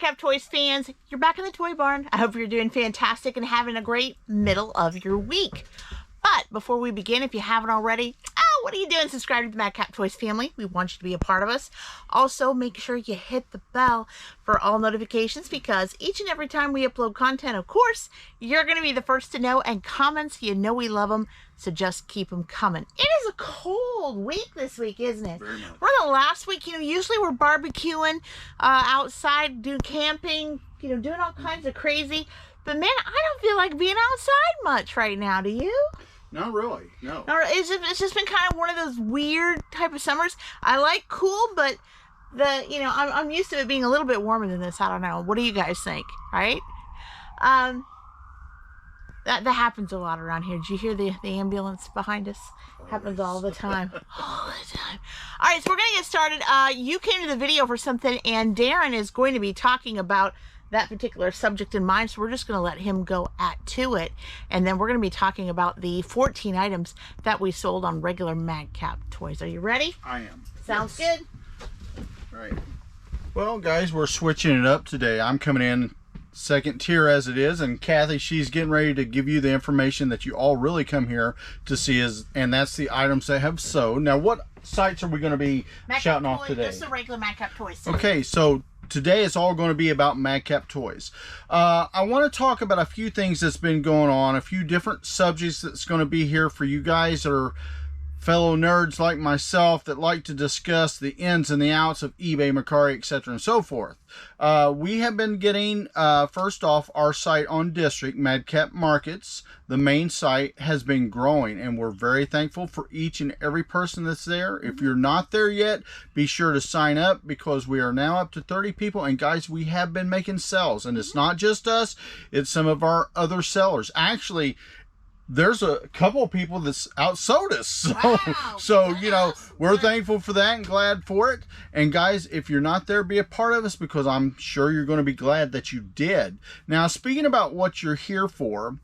Madcap Toys fans, you're back in the toy barn. I hope you're doing fantastic and having a great middle of your week. But before we begin, if you haven't already, what are you doing? Subscribe to the Madcap Toys family. We want you to be a part of us. Also, make sure you hit the bell for all notifications, because each and every time we upload content, of course, you're going to be the first to know. And comments, you know we love them, so just keep them coming. It is a cold week this week, isn't it? Very much. We're in the last week. Usually we're barbecuing outside, doing camping, doing all kinds of crazy. But man, I don't feel like being outside much right now. Do you? Not really, no. It's just been kind of one of those weird type of summers. I like cool, but I'm used to it being a little bit warmer than this. I don't know. What do you guys think? Right? That happens a lot around here. Did you hear the ambulance behind us? Happens all the time. All the time. All right, so we're going to get started. You came to the video for something, and Daren is going to be talking about that particular subject in mind, so we're just going to let him go to it, and then we're going to be talking about the 14 items that we sold on regular Madcap Toys. Are you ready? I am. Sounds good. Right. Well, guys, we're switching it up today. I'm coming in second tier as it is, and Kathy, she's getting ready to give you the information that you all really come here to see, and that's the items that have sold. Now, what sites are we going to be shouting off today? Just the regular Madcap Toys. Okay, so today it's all going to be about Madcap Toys. I want to talk about a few things that's been going on, a few different subjects that's going to be here for you guys that are fellow nerds like myself that like to discuss the ins and the outs of eBay, Mercari, etc. and so forth. We have been getting, first off, our site on District, Madcap Markets, the main site, has been growing, and we're very thankful for each and every person that's there. If you're not there yet, be sure to sign up, because we are now up to 30 people, and guys, we have been making sales, and it's not just us, it's some of our other sellers. Actually, there's a couple of people that's outsold us. Wow, so we're thankful for that and glad for it. And guys, if you're not there, be a part of us, because I'm sure you're going to be glad that you did. Now, speaking about what you're here for,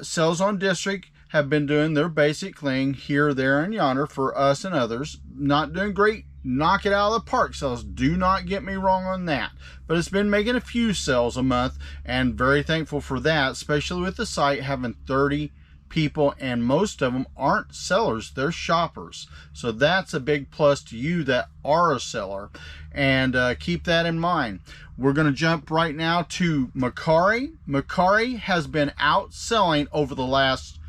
sales on District have been doing their basic thing here, there, and yonder for us and others. Not doing great, knock it out of the park sales. Do not get me wrong on that. But it's been making a few sales a month, and very thankful for that, especially with the site having 30 people, and most of them aren't sellers, they're shoppers. So that's a big plus to you that are a seller, and keep that in mind. We're going to jump right now to Mercari. Mercari has been outselling over the last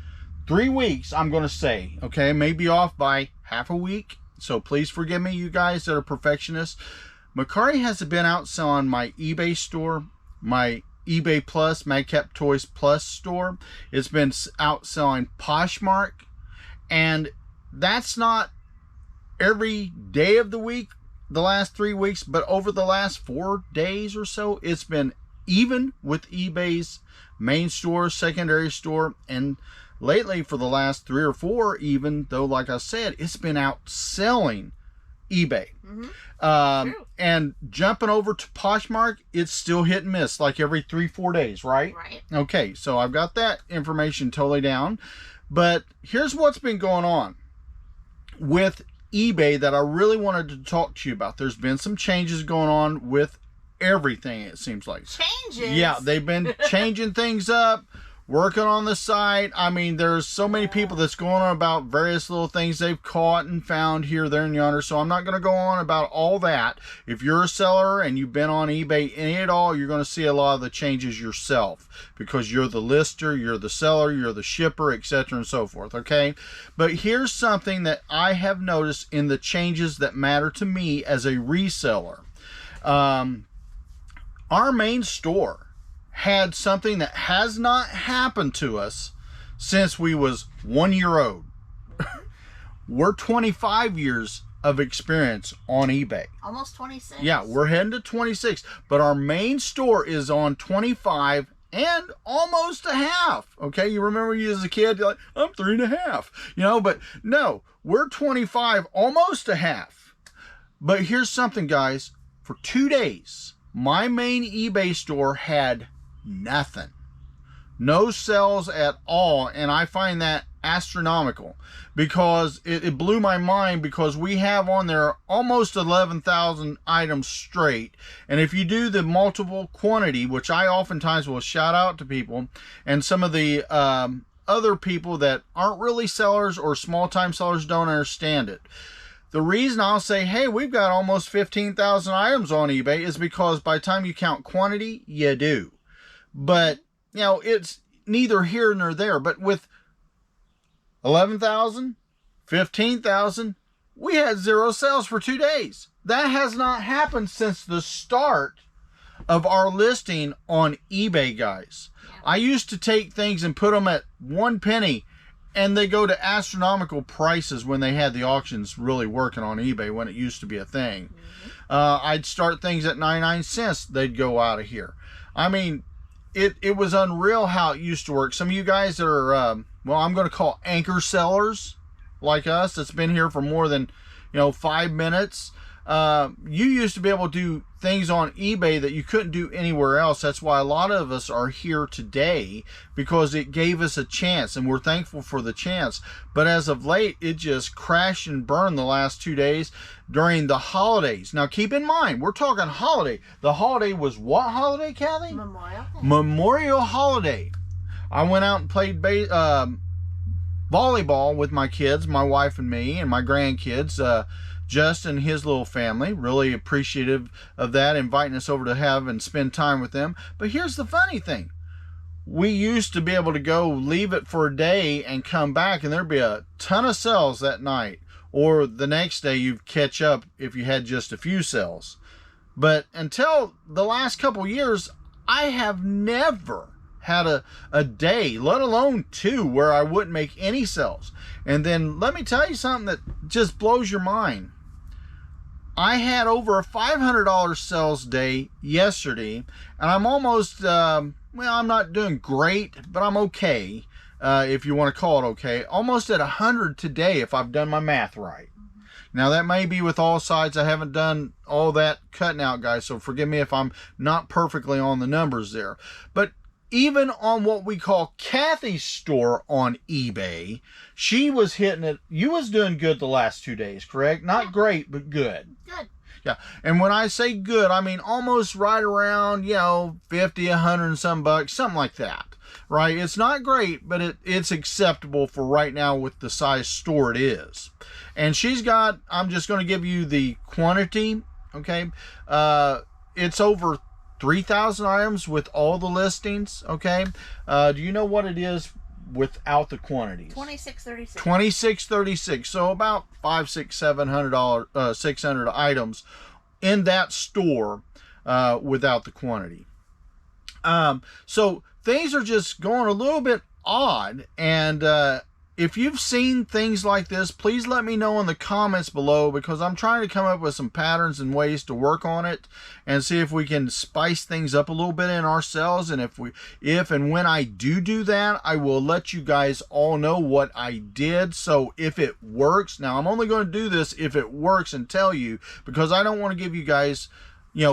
3 weeks, I'm going to say. Okay, maybe off by half a week, so please forgive me, you guys that are perfectionists. Mercari has been outselling my eBay store, my eBay Plus, Madcap Toys Plus store. It's been outselling Poshmark, and that's not every day of the week, the last 3 weeks, but over the last 4 days or so, it's been even with eBay's main store, secondary store, and lately for the last 3 or 4, even though, like I said, it's been outselling eBay. And jumping over to Poshmark, it's still hit and miss, like every 3-4 days, right? Right. Okay, so I've got that information totally down. But here's what's been going on with eBay that I really wanted to talk to you about. There's been some changes going on with everything, it seems like. Changes? Yeah, they've been changing things up, working on the site. I mean, there's so many people that's going on about various little things they've caught and found here, there, and yonder. So I'm not going to go on about all that. If you're a seller and you've been on eBay any at all, you're going to see a lot of the changes yourself, because you're the lister, you're the seller, you're the shipper, etc. and so forth. Okay, but here's something that I have noticed in the changes that matter to me as a reseller. Our main store had something that has not happened to us since we was 1 year old. We're 25 years of experience on eBay. Almost 26. Yeah, we're heading to 26, but our main store is on 25 and almost a half. Okay, you remember you as a kid, you're like, I'm 3.5, but no, we're 25, almost a half. But here's something, guys. For 2 days, my main eBay store had nothing. No sales at all, and I find that astronomical, because it blew my mind, because we have on there almost 11,000 items straight. And if you do the multiple quantity, which I oftentimes will shout out to people, and some of the other people that aren't really sellers or small time sellers don't understand it. The reason I'll say, hey, we've got almost 15,000 items on eBay is because by the time you count quantity, you do. But, you know, it's neither here nor there. But with 11,000, 15,000, we had 0 sales for 2 days. That has not happened since the start of our listing on eBay, guys. I used to take things and put them at 1 penny, and they go to astronomical prices when they had the auctions really working on eBay, when it used to be a thing. I'd start things at 99 cents. They'd go out of here. I mean, it was unreal how it used to work. Some of you guys that are, well, I'm going to call anchor sellers like us, that's been here for more than, 5 minutes. You used to be able to do things on eBay that you couldn't do anywhere else. That's why a lot of us are here today, because it gave us a chance, and we're thankful for the chance. But as of late, it just crashed and burned the last 2 days during the holidays. Now keep in mind, we're talking holiday. The holiday was what holiday, Kathy? Memorial. Memorial holiday. I went out and played volleyball with my kids, my wife and me, and my grandkids. Justin and his little family, really appreciative of that, inviting us over to have and spend time with them. But here's the funny thing. We used to be able to go leave it for a day and come back, and there'd be a ton of sales that night. Or the next day you'd catch up if you had just a few sales. But until the last couple years, I have never had a day, let alone 2, where I wouldn't make any sales. And then let me tell you something that just blows your mind. I had over a $500 sales day yesterday, and I'm almost, well, I'm not doing great, but I'm okay, if you want to call it okay. Almost at 100 today, if I've done my math right. Now, that may be with all sides. I haven't done all that cutting out, guys, so forgive me if I'm not perfectly on the numbers there. But even on what we call Kathy's store on eBay, she was hitting it. You was doing good the last 2 days, correct? Not great, but good. Good. Yeah. And when I say good, I mean almost right around, 50, 100 and some bucks, something like that, right? It's not great, but it's acceptable for right now with the size store it is. And she's got, I'm just going to give you the quantity, okay? It's over 3,000 items with all the listings, okay? Do you know what it is without the quantities? 2636. 2636. So about $500, $600, $600 items in that store without the quantity. So things are just going a little bit odd, and if you've seen things like this, please let me know in the comments below, because I'm trying to come up with some patterns and ways to work on it and see if we can spice things up a little bit in ourselves. And if and when I do that, I will let you guys all know what I did. So if it works, now I'm only going to do this if it works and tell you, because I don't want to give you guys,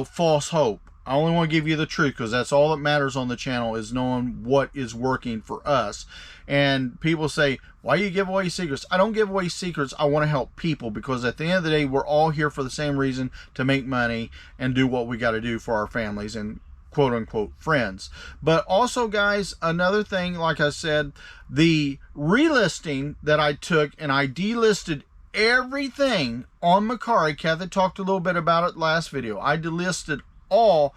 false hope. I only want to give you the truth, because that's all that matters on the channel, is knowing what is working for us. And people say, why do you give away secrets? I don't give away secrets. I want to help people, because at the end of the day, we're all here for the same reason, to make money and do what we got to do for our families and quote unquote friends. But also, guys, another thing, like I said, the relisting that I took, and I delisted everything on Mercari. Kathy talked a little bit about it last video. I delisted all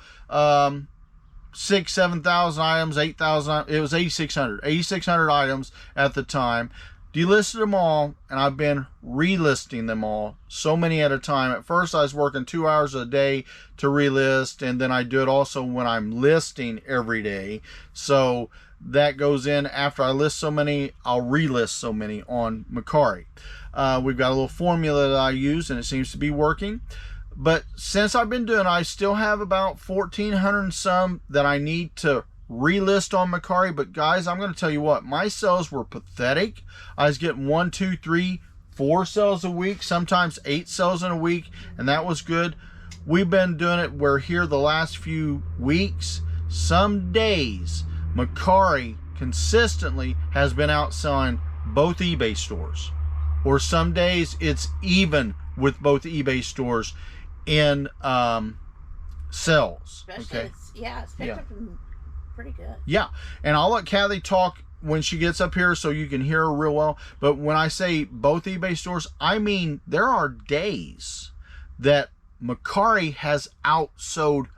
7,000 items, 8,000, it was 8,600 items at the time. Delisted them all, and I've been relisting them all, so many at a time. At first I was working 2 hours a day to relist, and then I do it also when I'm listing every day. So that goes in after I list so many, I'll relist so many on Mercari. We've got a little formula that I use, and it seems to be working. But since I've been doing it, I still have about 1,400 and some that I need to relist on Mercari. But guys, I'm going to tell you what, my sales were pathetic. I was getting 1, 2, 3, 4 sales a week, sometimes 8 sales in a week, and that was good. We've been doing it where here the last few weeks, some days, Mercari consistently has been out selling both eBay stores, or some days it's even with both eBay stores in sales. Especially Okay. It's picked up pretty good. Yeah, and I'll let Kathy talk when she gets up here so you can hear her real well. But when I say both eBay stores, I mean there are days that Mercari has outsold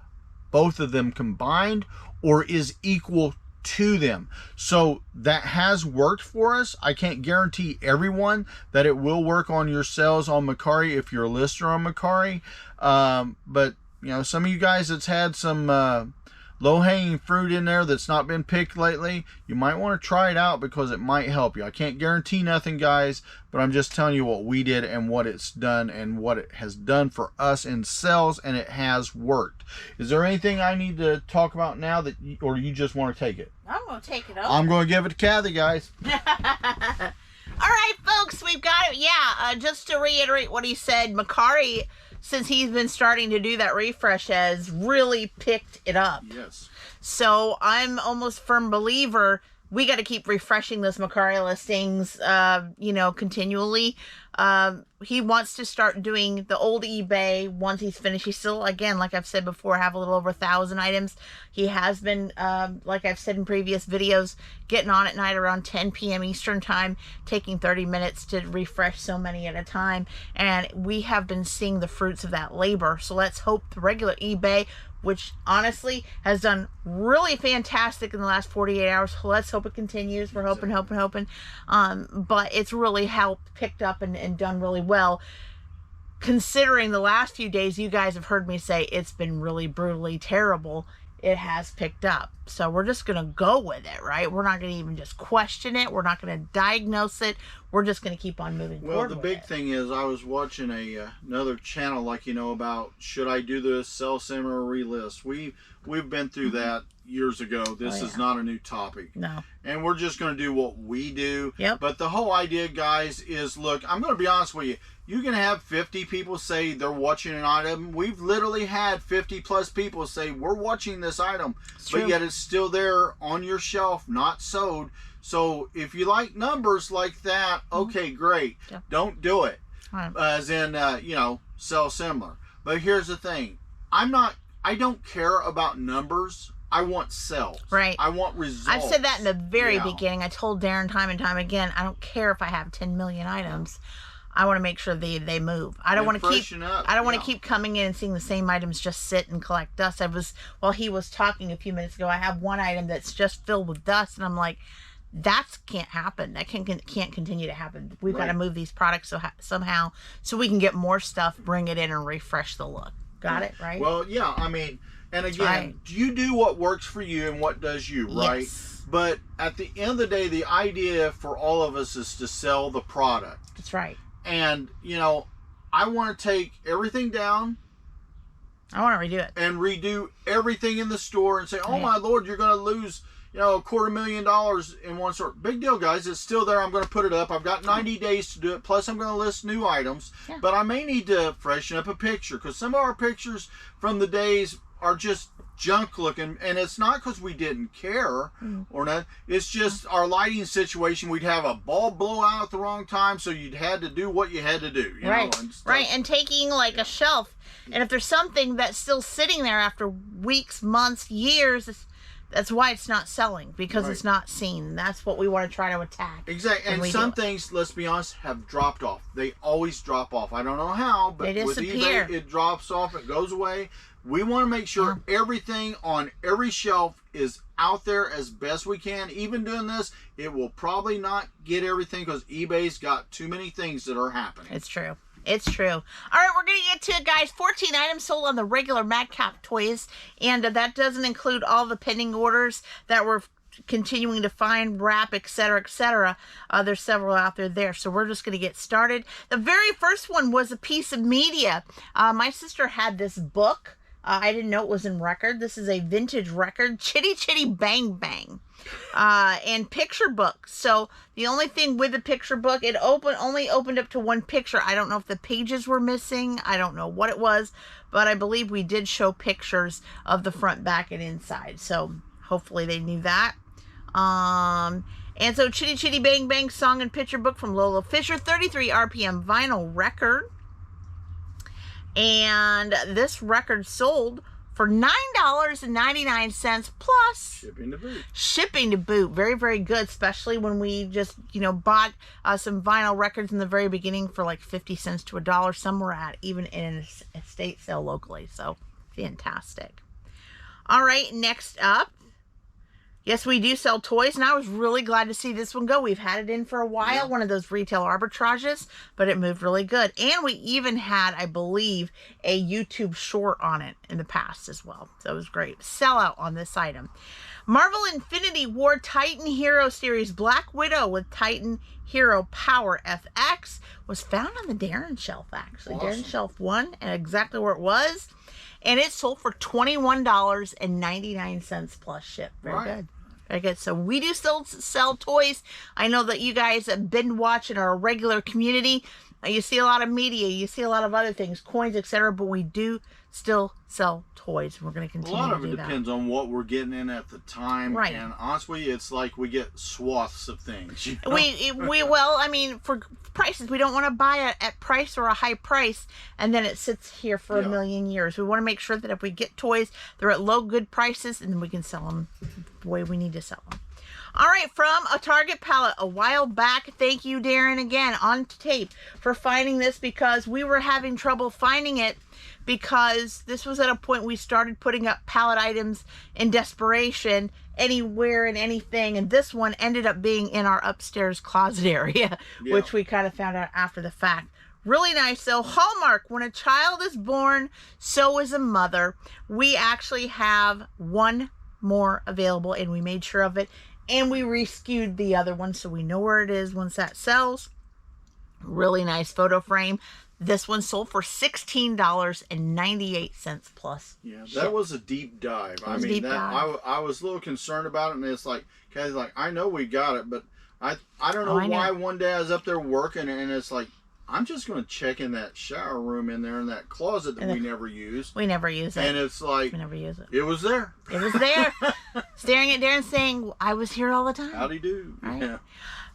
both of them combined or is equal to them. So that has worked for us. I can't guarantee everyone that it will work on your sales on Mercari if you're a lister on Mercari. But you know, some of you guys that's had some low-hanging fruit in there that's not been picked lately, you might want to try it out because it might help you. I can't guarantee nothing, guys, but I'm just telling you what we did and what it's done and what it has done for us in sales, and it has worked. Is there anything I need to talk about now that or you just want to take it? I'm going to take it over. I'm going to give it to Kathy, guys. All right, folks, we've got it. Yeah, just to reiterate what he said, Mercari, since he's been starting to do that refresh, has really picked it up. Yes. So I'm almost firm believer we got to keep refreshing those Mercari listings, you know, continually. He wants to start doing the old eBay once he's finished. He still, again, like I've said before, have a little over 1,000 items. He has been, like I've said in previous videos, getting on at night around 10 p.m. Eastern time, taking 30 minutes to refresh so many at a time. And we have been seeing the fruits of that labor. So let's hope the regular eBay, which honestly has done really fantastic in the last 48 hours. Let's hope it continues. We're hoping. But it's really helped, picked up, and done really well. Considering the last few days, you guys have heard me say it's been really brutally terrible. It has picked up. So we're just going to go with it, right? We're not going to even just question it. We're not going to diagnose it. We're just going to keep on moving forward. Well, the big thing is I was watching another channel, like, you know, about should I do this, sell sim or relist. We've been through that years ago. This is not a new topic. No. And we're just going to do what we do. Yep. But the whole idea, guys, is, look, I'm going to be honest with you. You can have 50 people say they're watching an item. We've literally had 50 plus people say we're watching this item, but yet it's still there on your shelf, not sold. So if you like numbers like that, okay, great. Yeah. Don't do it. Right. As in, you know, sell similar. But here's the thing. I don't care about numbers. I want sales. Right. I want results. I've said that in the very beginning. I told Daren time and time again, I don't care if I have 10 million items. I want to make sure they move. I don't want to keep want to keep coming in and seeing the same items just sit and collect dust. While he was talking a few minutes ago, I have one item that's just filled with dust, and I'm like, that can't happen. That can't continue to happen. We've got to move these products somehow so we can get more stuff, bring it in, and refresh the look. Got it, right? Well, yeah, I mean, and again, you do what works for you and what does you, right? Yes. But at the end of the day, the idea for all of us is to sell the product. That's right. And, you know, I want to take everything down. I want to redo it. And redo everything in the store and say, oh my Lord, you're going to lose, you know, $250,000 in one store. Big deal, guys. It's still there. I'm going to put it up. I've got 90 days to do it. Plus, I'm going to list new items. Yeah. But I may need to freshen up a picture because some of our pictures from the days are just junk looking, and it's not because we didn't care or not. It's just our lighting situation. We'd have a bulb blow out at the wrong time, so you'd had to do what you had to do. You know, and and taking like a shelf, and if there's something that's still sitting there after weeks, months, years, that's why it's not selling, because it's not seen. That's what we want to try to attack. Exactly. And some things, let's be honest, have dropped off. They always drop off. I don't know how, but with eBay, it drops off, it goes away. We want to make sure everything on every shelf is out there as best we can. Even doing this, it will probably not get everything because eBay's got too many things that are happening. It's true. It's true. All right, we're going to get to it, guys. 14 items sold on the regular Madcap Toys, and that doesn't include all the pending orders that we're continuing to find, wrap, etc., etc. There's several out there. So we're just going to get started. The very first one was a piece of media. My sister had this book. I didn't know it was in record. This is a vintage record, Chitty Chitty Bang Bang, and picture book. So the only thing with the picture book, it only opened up to one picture. I don't know if the pages were missing. I don't know what it was, but I believe we did show pictures of the front, back, and inside. So hopefully they knew that. And so Chitty Chitty Bang Bang song and picture book from Lola Fisher, 33 RPM vinyl record. And this record sold for $9.99 plus shipping to boot. Shipping to boot. Very, very good, especially when we just, bought some vinyl records in the very beginning for like 50 cents to $1. Some were at even in an estate sale locally. So fantastic. All right, next up. Yes, we do sell toys, and I was really glad to see this one go. We've had it in for a while, one of those retail arbitrages, but it moved really good. And we even had, I believe, a YouTube short on it in the past as well. So it was great. Sellout on this item. Marvel Infinity War Titan Hero Series Black Widow with Titan Hero Power FX was found on the Daren shelf, actually. Awesome. Daren shelf 1, and exactly where it was. And it sold for $21.99 plus ship. Very good. Very good. So we do still sell toys. I know that you guys have been watching our regular community. You see a lot of media. You see a lot of other things, coins, etc. But we do still sell toys. We're going to continue to do that. A lot of it depends on what we're getting in at the time. Right. And honestly, it's like we get swaths of things. Well, I mean, for prices, we don't want to buy it at price or a high price and then it sits here for a million years. We want to make sure that if we get toys, they're at low, good prices, and then we can sell them the way we need to sell them. All right, from a Target pallet a while back. Thank you, Daren, again, on tape for finding this, because we were having trouble finding it, because this was at a point we started putting up pallet items in desperation anywhere and anything, and this one ended up being in our upstairs closet area, which we kind of found out after the fact. Really nice. So Hallmark, when a child is born, so is a mother. We actually have one more available, and we made sure of it. And we reskewed the other one, so we know where it is once that sells. Really nice photo frame. This one sold for $16.98 plus. Yeah, that was a deep dive. I mean, I was a little concerned about it, and it's like, Kathy's like, I know we got it, but I don't know why one day I was up there working, and it's like, I'm just going to check in that shower room in there in that closet that we never use. We never use it. And it's like, we never use it. It was there. It was there. Staring at Daren saying, I was here all the time. Howdy do. Right? Yeah.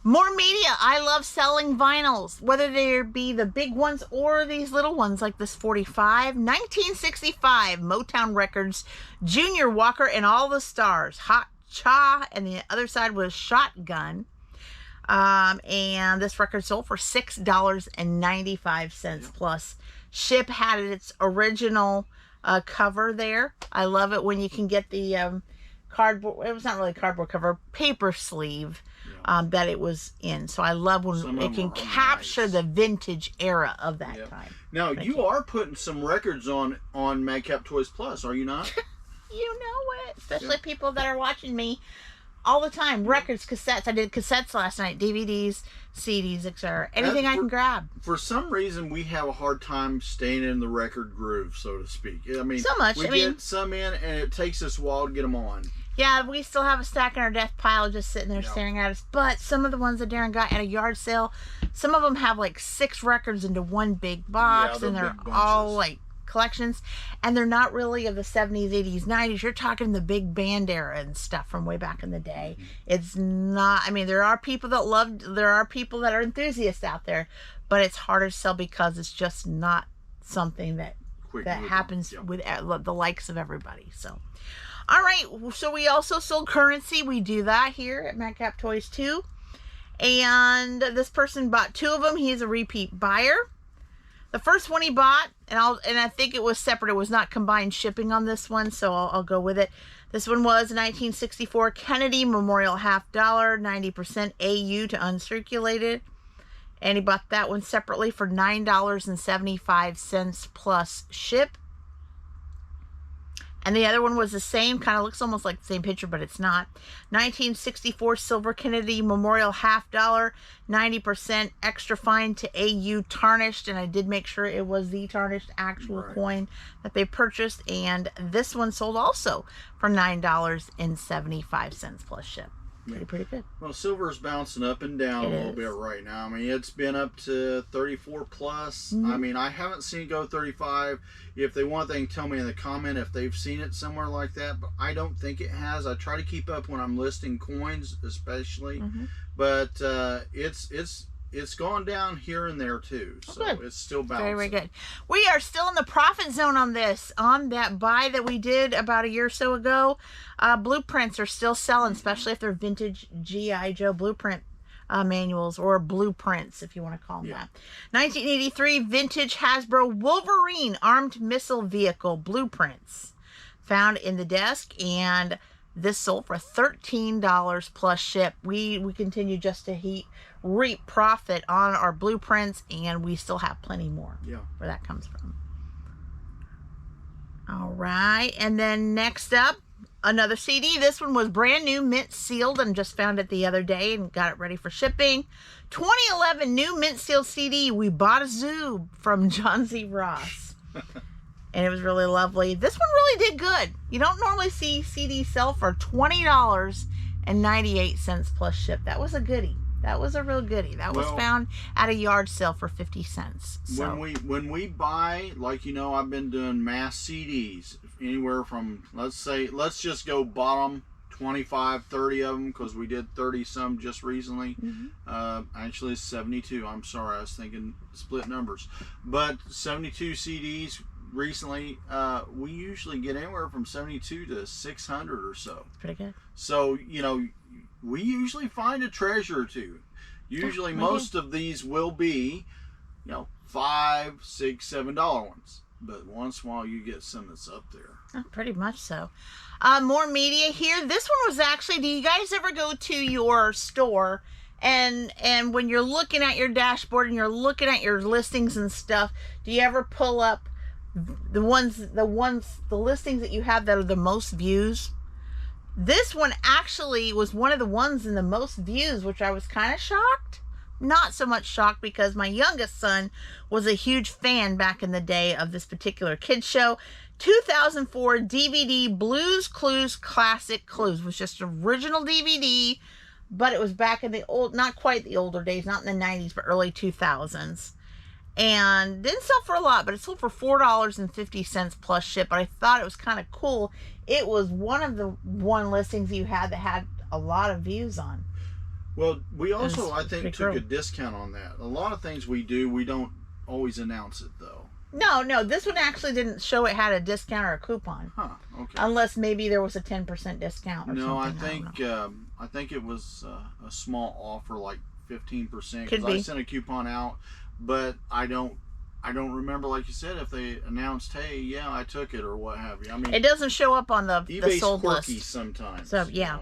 More media. I love selling vinyls, whether they be the big ones or these little ones like this 45. 1965 Motown Records, Junior Walker and All the Stars. Hot Cha, and the other side was Shotgun. And this record sold for $6.95 plus ship. Had its original cover there. I love it when you can get the cardboard. It was not really a cardboard cover, paper sleeve that it was in. So I love when it can capture the vintage era of that time. Now you are putting some records on Madcap Toys Plus, are you not? You know it, especially people that are watching me all the time. Records, cassettes. I did cassettes last night, DVDs, CDs, etc. Anything I can grab. For some reason, we have a hard time staying in the record groove, so to speak. I mean, so much. We get some in, and it takes us a while to get them on. Yeah, we still have a stack in our death pile just sitting there staring at us. But some of the ones that Daren got at a yard sale, some of them have like 6 records into one big box, and they're all like collections, and they're not really of the 70s, 80s, 90s. You're talking the big band era and stuff from way back in the day. It's not, I mean, there are people that are enthusiasts out there, but it's harder to sell because it's just not something that happens with the likes of everybody. So all right, so we also sold currency. We do that here at Madcap Toys too, and this person bought 2 of them. He's a repeat buyer. The first one he bought, and I think it was separate. It was not combined shipping on this one, so I'll go with it. This one was 1964 Kennedy Memorial $50, 90% AU to uncirculated. And he bought that one separately for $9.75 plus ship. And the other one was the same, kind of looks almost like the same picture, but it's not. 1964 Silver Kennedy Memorial $50, 90% extra fine to AU tarnished. And I did make sure it was the tarnished actual coin that they purchased. And this one sold also for $9.75 plus ship. Pretty good. Well, silver's bouncing up and down a little bit right now. I mean, it's been up to 34 plus. I mean, I haven't seen it go 35. If they want, they can tell me in the comment if they've seen it somewhere like that. But I don't think it has. I try to keep up when I'm listing coins, especially. But it's gone down here and there too, so it's still bouncing. Very good. We are still in the profit zone on this. On that buy that we did about a year or so ago, blueprints are still selling, especially if they're vintage G.I. Joe blueprint manuals, or blueprints, if you want to call them that. 1983 vintage Hasbro Wolverine armed missile vehicle blueprints, found in the desk, and this sold for $13 plus ship. We continue just to reap profit on our blueprints, and we still have plenty more where that comes from. All right, and then next up, another CD. This one was brand new, mint sealed, and just found it the other day and got it ready for shipping. 2011 new mint sealed CD. We bought a zoo from John Z. Ross. And it was really lovely. This one really did good. You don't normally see CDs sell for $20.98 plus ship. That was a goodie. That was a real goodie. That was found at a yard sale for 50 cents. So. When we buy, like, you know, I've been doing mass CDs, anywhere from, let's just go bottom 25, 30 of them, because we did 30 some just recently. Actually, it's 72. I'm sorry, I was thinking split numbers. But 72 CDs recently, we usually get anywhere from 72 to 600 or so. Pretty good. So, you know, we usually find a treasure or two. Usually most of these will be, you know, $5, $6, $7 ones. But once in a while you get some that's up there. Oh, pretty much so. More media here. This one was actually, do you guys ever go to your store and when you're looking at your dashboard and you're looking at your listings and stuff, do you ever pull up the listings that you have that are the most views? This one actually was one of the ones in the most views, which I was kind of shocked. Not so much shocked, because my youngest son was a huge fan back in the day of this particular kids show. 2004 DVD Blues Clues Classic Clues was just original DVD, but it was back in the old, not quite the older days, not in the 90s, but early 2000s. And didn't sell for a lot, but it sold for $4.50 plus ship. But I thought it was kind of cool. It was one of the listings you had that had a lot of views on. Well, we also, I think, took a discount on that. A lot of things we do, we don't always announce it, though. No, this one actually didn't show it had a discount or a coupon. Huh, okay. Unless maybe there was a 10% discount or something. No, I think it was a small offer, like 15%. Could be. I sent a coupon out, but I don't remember, like you said, if they announced, hey, yeah, I took it, or what have you. I mean, it doesn't show up on the sold list. quirky sometimes. So, yeah.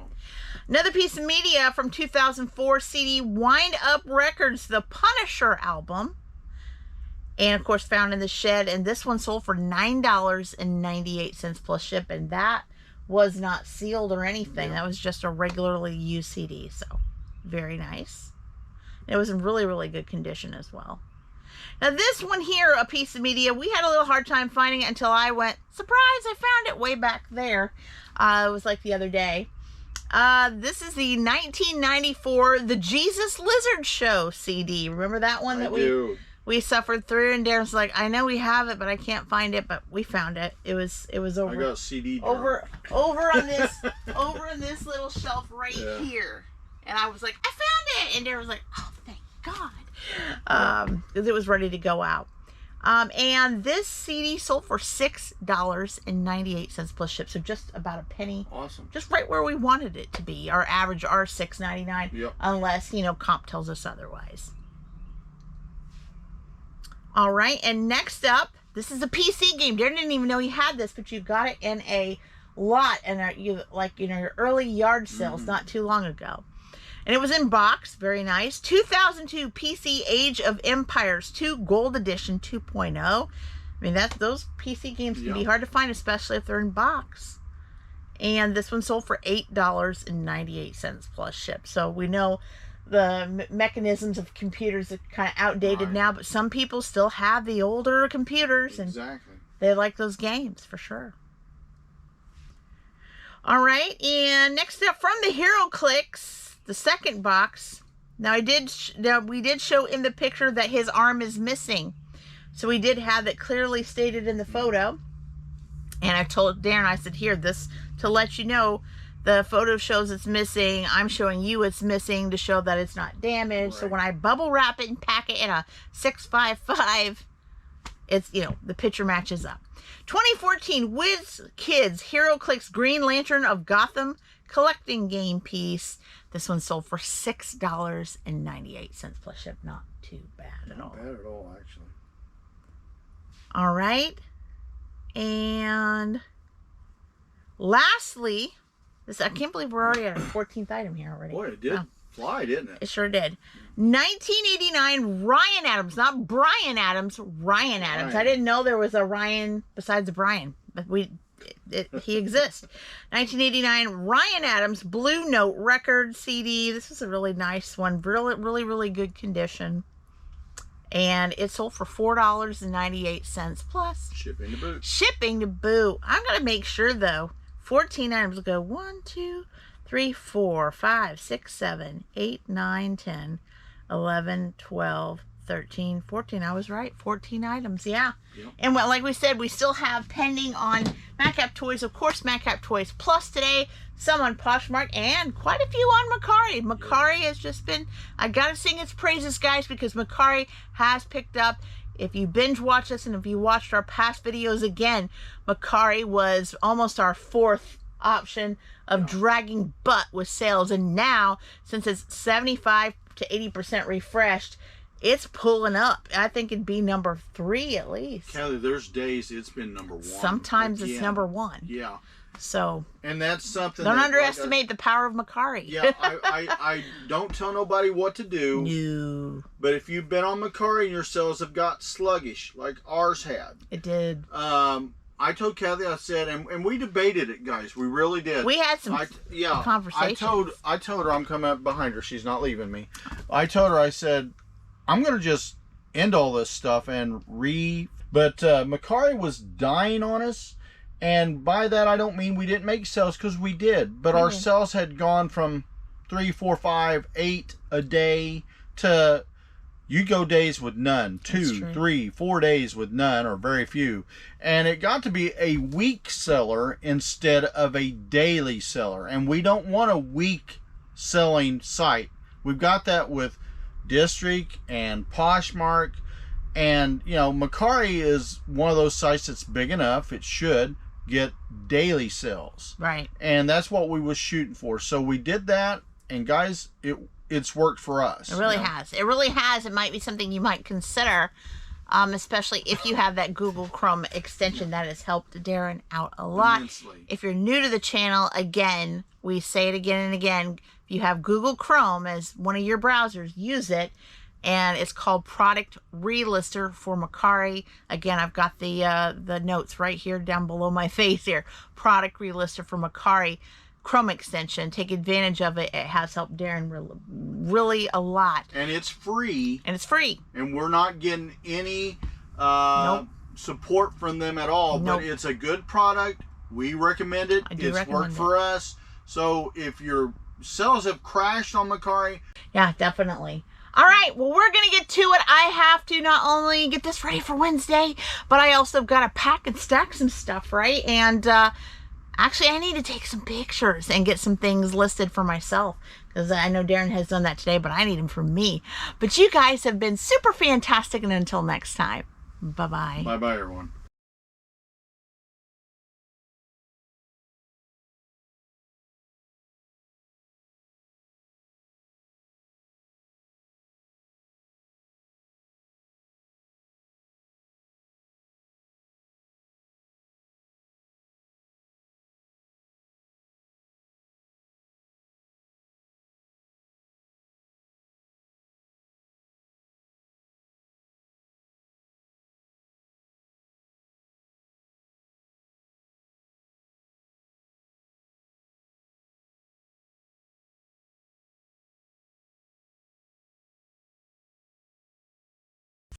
Another piece of media from 2004 CD, Wind Up Records, the Punisher album. And, of course, found in the shed. And this one sold for $9.98 plus ship. And that was not sealed or anything. Yeah. That was just a regularly used CD. So, very nice. It was in really, really good condition as well. Now, this one here, a piece of media, we had a little hard time finding it until I went, surprise, I found it way back there. It was like the other day. This is the 1994 The Jesus Lizard Show CD. Remember that one that we suffered through? And Daren's like, I know we have it, but I can't find it. But we found it. It was over. I got a CD over on this this little shelf right here. And I was like, I found it. And Daren was like, oh, thank God. Because it was ready to go out. And this CD sold for $6.98 plus ship, so just about a penny. Awesome. Just right where we wanted it to be. Our average are $6.99, yep. Unless, comp tells us otherwise. All right, and next up, this is a PC game. Daren didn't even know he had this, but you got it in a lot, and your early yard sales not too long ago. And it was in box, very nice. 2002 PC Age of Empires 2 Gold Edition 2.0. I mean, those PC games can be hard to find, especially if they're in box. And this one sold for $8.98 plus ship. So we know the mechanisms of computers are kind of outdated now, but some people still have the older computers, and they like those games for sure. All right, and next up from the HeroClix, the second box. Now we did show in the picture that his arm is missing. So we did have it clearly stated in the photo. And I told Daren, I said, here, this to let you know, the photo shows it's missing. I'm showing you it's missing to show that it's not damaged. Right. So when I bubble wrap it and pack it in a 655, it's, you know, the picture matches up. 2014 Wiz Kids HeroClix Green Lantern of Gotham collecting game piece. This one sold for $6.98 plus ship. Not too bad at all. Not bad at all, actually. All right. And lastly, this, I can't believe we're already at our 14th item here already. Boy, it did fly, didn't it? It sure did. 1989 Ryan Adams, not Brian Adams, Ryan Adams. I didn't know there was a Ryan besides a Brian, but he exists. 1989 Ryan Adams Blue Note record CD. This is a really nice one. Really good condition. And it sold for $4.98 plus shipping to boot. Shipping to boot. I'm going to make sure, though, 14 items will go 1, 2, 3, 4, 5, 6, 7, 8, 9, 10, 11, 12, 13, 14. I was right. 14 items. Yeah. Yep. And well, like we said, we still have pending on Madcap Toys. Of course, Madcap Toys Plus today. Some on Poshmark and quite a few on Mercari. Mercari has just been, I got to sing its praises, guys, because Mercari has picked up. If you binge watch us and if you watched our past videos again, Mercari was almost our fourth option of dragging butt with sales. And now, since it's 75 to 80% refreshed, it's pulling up. I think it'd be number 3 at least. Kelly, there's days it's been number 1. Sometimes it's number 1. Yeah. So, and that's something. Don't underestimate the power of Mercari. Yeah, I don't tell nobody what to do. No. But if you've been on Mercari and your sales have got sluggish, like ours had. It did. I told Kathy, I said, and we debated it, guys. We really did. We had some conversations. I told her I'm coming up behind her. She's not leaving me. I told her, I said, I'm going to just end all this stuff and But Mercari was dying on us. And by that, I don't mean we didn't make sales, because we did. But our sales had gone from 3, 4, 5, 8 a day to, you go days with none. 2, 3, 4 days with none, or very few. And it got to be a week seller instead of a daily seller. And we don't want a week selling site. We've got that with District and Poshmark. And, you know, Mercari is one of those sites that's big enough. It should get daily sales, right? And that's what we was shooting for. So we did that, and guys, it's worked for us. It really has. It really has. It might be something you might consider, especially if you have that Google Chrome extension. That has helped Daren out a lot. Immensely. If you're new to the channel, again, we say it again and again. If you have Google Chrome as one of your browsers, use it. And it's called Product Relister for Mercari. Again, I've got the notes right here down below my face here. Product Relister for Mercari Chrome extension. Take advantage of it. It has helped Daren really a lot. And it's free. And it's free. And we're not getting any support from them at all. But it's a good product. We recommend it. It's worked for us. So if your sales have crashed on Mercari. Yeah, definitely. All right, well, we're going to get to it. I have to not only get this ready for Wednesday, but I also got to pack and stack some stuff, right? And actually, I need to take some pictures and get some things listed for myself, because I know Daren has done that today, but I need them for me. But you guys have been super fantastic, and until next time, bye-bye. Bye-bye, everyone.